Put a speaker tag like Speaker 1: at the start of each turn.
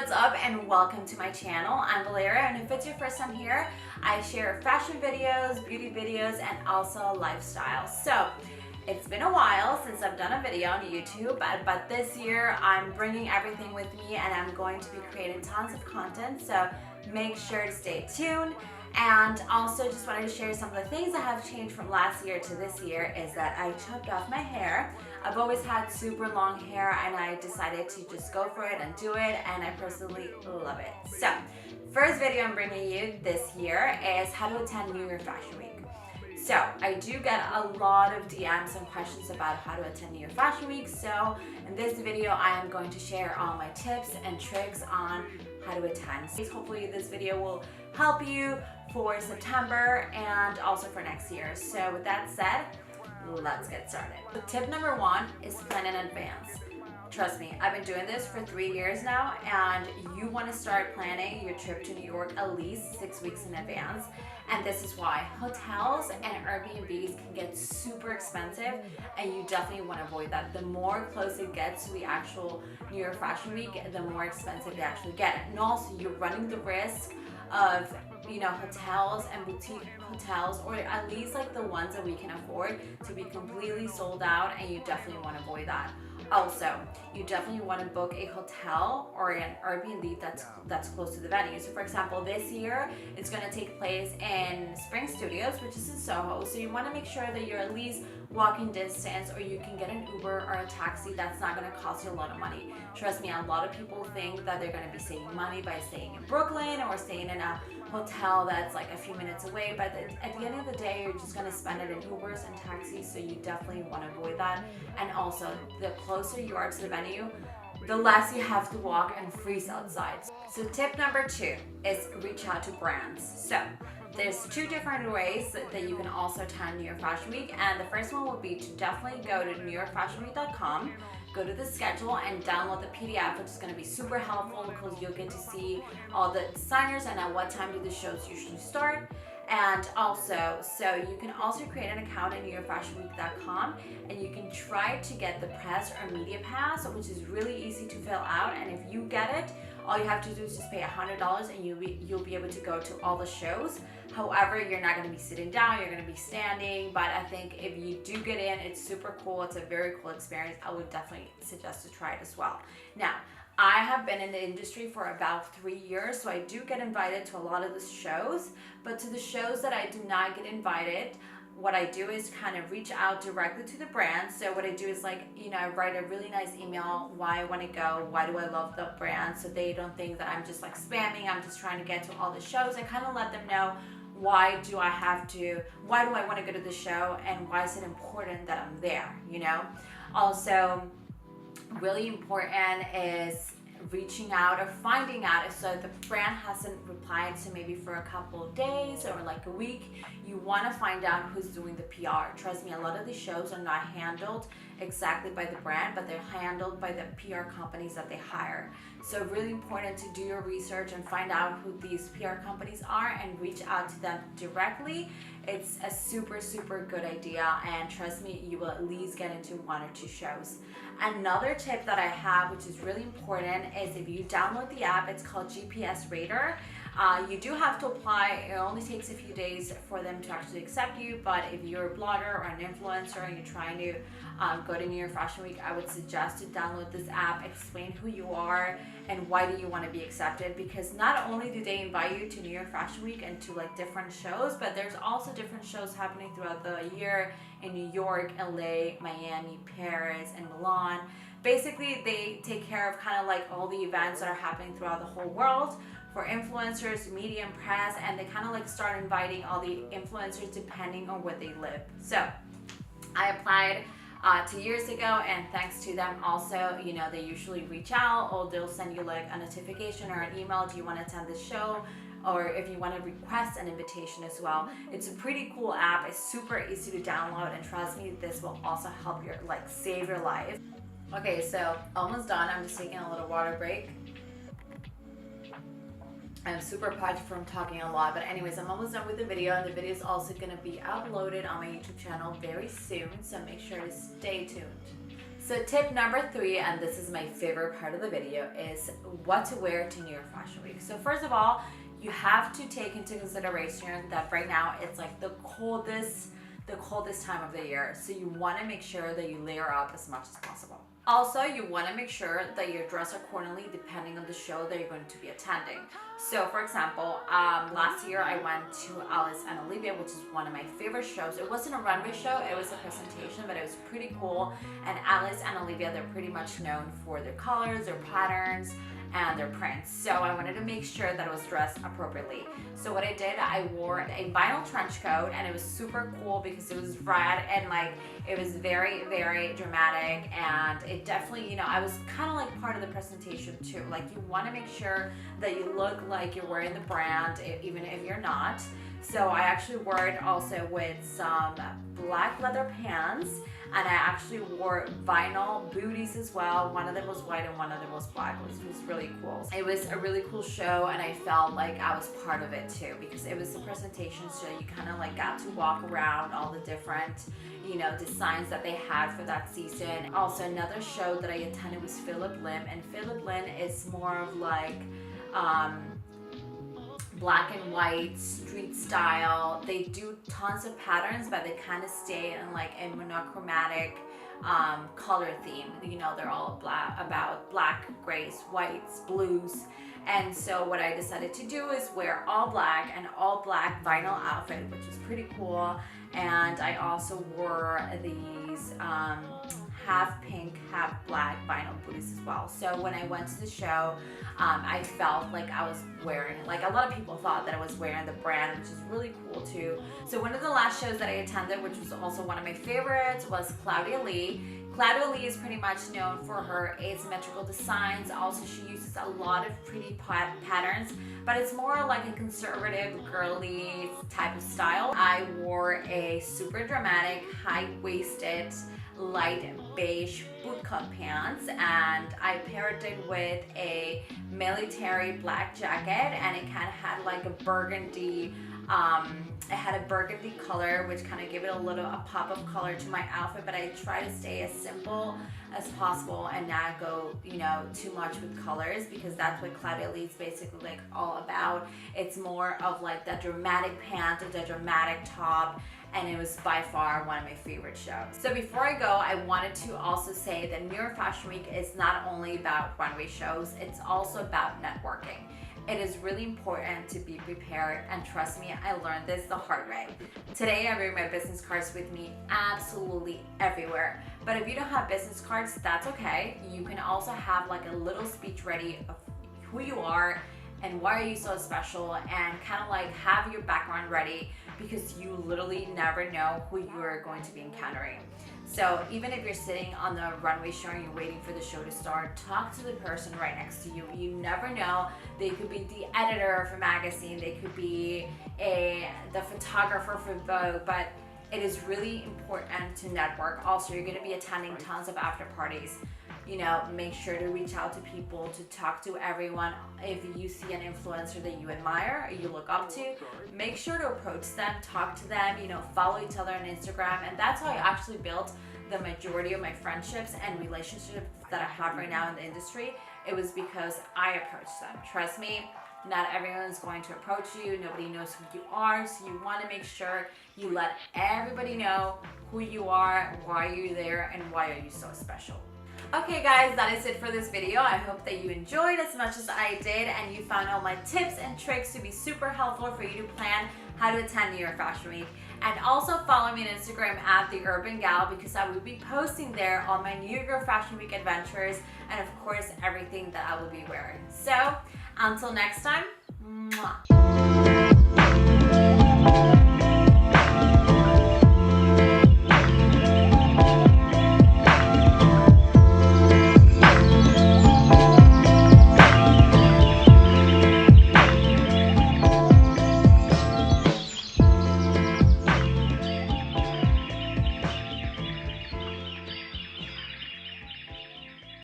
Speaker 1: what's up and welcome to my channel. I'm Valeria, and if it's your first time here, I share fashion videos, beauty videos, and also lifestyle. So it's been a while since I've done a video on YouTube, but this year I'm bringing everything with me and I'm going to be creating tons of content, so make sure to stay tuned. And also just wanted to share some of the things that have changed from last year to this year is that I chopped off my hair. I've always had super long hair and I decided to just go for it and do it, and I personally love it. So first video I'm bringing you this year is how to attend New Year Fashion Week. So I do get a lot of DMs and questions about how to attend New Year Fashion Week. So in this video, I am going to share all my tips and tricks on how to attend. Hopefully this video will help you for September and also for next year. So with that said, let's get started. So tip number one is plan in advance. Trust me, I've been doing this for 3 years now, and you want to start planning your trip to New York at least 6 weeks in advance. And this is why hotels and Airbnbs can get super expensive, and you definitely want to avoid that. The more close it gets to the actual New Year Fashion Week, the more expensive they actually get. And also you're running the risk of, hotels and boutique hotels, or at least like the ones that we can afford, to be completely sold out, and you definitely want to avoid that. Also, you definitely want to book a hotel or an Airbnb that's close to the venue. So for example, this year it's going to take place in Spring Studios, which is in Soho. So you want to make sure that you're at least walking distance, or you can get an Uber or a taxi that's not going to cost you a lot of money. Trust me, a lot of people think that they're going to be saving money by staying in Brooklyn or staying in a hotel that's like a few minutes away, but at the end of the day, you're just going to spend it in Ubers and taxis, so you definitely want to avoid that. And also, the closer you are to the venue, the less you have to walk and freeze outside. So tip number two is reach out to brands. So there's two different ways that you can also attend New York Fashion Week, and the first one will be to definitely go to newyorkfashionweek.com, go to the schedule and download the PDF, which is going to be super helpful because you'll get to see all the designers and at what time do the shows usually start. And also, so you can also create an account at newyorkfashionweek.com, and you can try to get the press or media pass, which is really easy to fill out. And if you get it, all you have to do is just pay $100 and you'll be able to go to all the shows. However, you're not going to be sitting down, you're going to be standing, but I think if you do get in, it's super cool. It's a very cool experience. I would definitely suggest to try it as well. Now, I have been in the industry for about 3 years, so I do get invited to a lot of the shows, but to the shows that I do not get invited, what I do is kind of reach out directly to the brand. So what I do is I write a really nice email, why I want to go, why do I love the brand, so they don't think that I'm just spamming, I'm just trying to get to all the shows. I kind of let them know why do I want to go to the show, and why is it important that I'm there, Also, really important is reaching out or finding out. So if the brand hasn't replied to maybe for a couple of days or like a week, you want to find out who's doing the PR. Trust me, a lot of these shows are not handled exactly by the brand, but they're handled by the PR companies that they hire. So really important to do your research and find out who these PR companies are and reach out to them directly. It's a super, super good idea, and trust me, you will at least get into 1 or 2 shows. Another tip that I have, which is really important, is if you download the app, it's called GPS Radar. You do have to apply. It only takes a few days for them to actually accept you, but if you're a blogger or an influencer and you're trying to go to New Year Fashion Week, I would suggest to download this app, explain who you are and why do you want to be accepted, because not only do they invite you to New Year Fashion Week and to different shows, but there's also different shows happening throughout the year in New York, LA, Miami, Paris, and Milan. Basically, they take care of all the events that are happening throughout the whole world for influencers, media, and press, and they start inviting all the influencers depending on where they live. So I applied 2 years ago, and thanks to them also, they usually reach out, or they'll send you a notification or an email, do you want to attend this show? Or if you want to request an invitation as well. It's a pretty cool app. It's super easy to download, and trust me, this will also help your save your life. Okay, so almost done. I'm just taking a little water break. I'm super apologetic for talking a lot, but anyways, I'm almost done with the video, and the video is also going to be uploaded on my YouTube channel very soon, so make sure to stay tuned. So tip number 3, and this is my favorite part of the video, is what to wear to New York Fashion Week. So first of all, you have to take into consideration that right now it's like the coldest time of the year. So you want to make sure that you layer up as much as possible. Also, you want to make sure that you're dressed accordingly depending on the show that you're going to be attending. So for example, last year I went to Alice and Olivia, which is one of my favorite shows. It wasn't a runway show, it was a presentation, but it was pretty cool. And Alice and Olivia, they're pretty much known for their colors, their patterns, and their prints. So I wanted to make sure that I was dressed appropriately. So what I did, I wore a vinyl trench coat, and it was super cool because it was red and like it was very, very dramatic, and it definitely, I was kind of like part of the presentation too. Like you want to make sure that you look like you're wearing the brand, even if you're not. So I actually wore it also with some black leather pants, and I actually wore vinyl booties as well. One of them was white and one of them was black, which was really cool. It was a really cool show, and I felt like I was part of it too, because it was a presentation, so you kind of like got to walk around all the different, designs that they had for that season. Also, another show that I attended was Philip Lim, and Philip Lim is more of like, black and white, street style. They do tons of patterns, but they kind of stay in like a monochromatic color theme. They're all about black, grays, whites, blues. And so what I decided to do is wear all black, and all black vinyl outfit, which was pretty cool. And I also wore these half pink, half black vinyl booties as well. So when I went to the show, I felt like I was wearing, like a lot of people thought that I was wearing the brand, which is really cool too. So one of the last shows that I attended, which was also one of my favorites, was Claudia Lee. Claudia Lee is pretty much known for her asymmetrical designs. Also, she uses a lot of pretty patterns, but it's more like a conservative, girly type of style. I wore a super dramatic, high-waisted, light beige bootcut pants, and I paired it with a military black jacket, and it kind of had like a burgundy it had a burgundy color, which kind of gave it a pop of color to my outfit, but I try to stay as simple as possible and not go, too much with colors, because that's what Claudia Lee is basically like all about. It's more of like that dramatic pant or the dramatic top, and it was by far one of my favorite shows. So before I go, I wanted to also say that New York Fashion Week is not only about runway shows, it's also about networking. It is really important to be prepared, and trust me, I learned this the hard way. Today I bring my business cards with me absolutely everywhere. But if you don't have business cards, that's okay. You can also have like a little speech ready of who you are and why are you so special, and kind of like have your background ready, because you literally never know who you are going to be encountering. So even if you're sitting on the runway show and you're waiting for the show to start, talk to the person right next to you. You never know. They could be the editor of a magazine. They could be the photographer for Vogue. But it is really important to network. Also, you're going to be attending tons of after parties. Make sure to reach out to people, to talk to everyone. If you see an influencer that you admire or you look up to, make sure to approach them, talk to them, follow each other on Instagram. And that's how I actually built the majority of my friendships and relationships that I have right now in the industry. It was because I approached them. Trust me, not everyone's going to approach you. Nobody knows who you are. So you want to make sure you let everybody know who you are, why you're there, and why are you so special. Okay guys, that is it for this video. I hope that you enjoyed as much as I did, and you found all my tips and tricks to be super helpful for you to plan how to attend New York Fashion Week. And also follow me on Instagram at The Urban Gal, because I will be posting there all my New York Fashion Week adventures, and of course everything that I will be wearing. So until next time, mwah.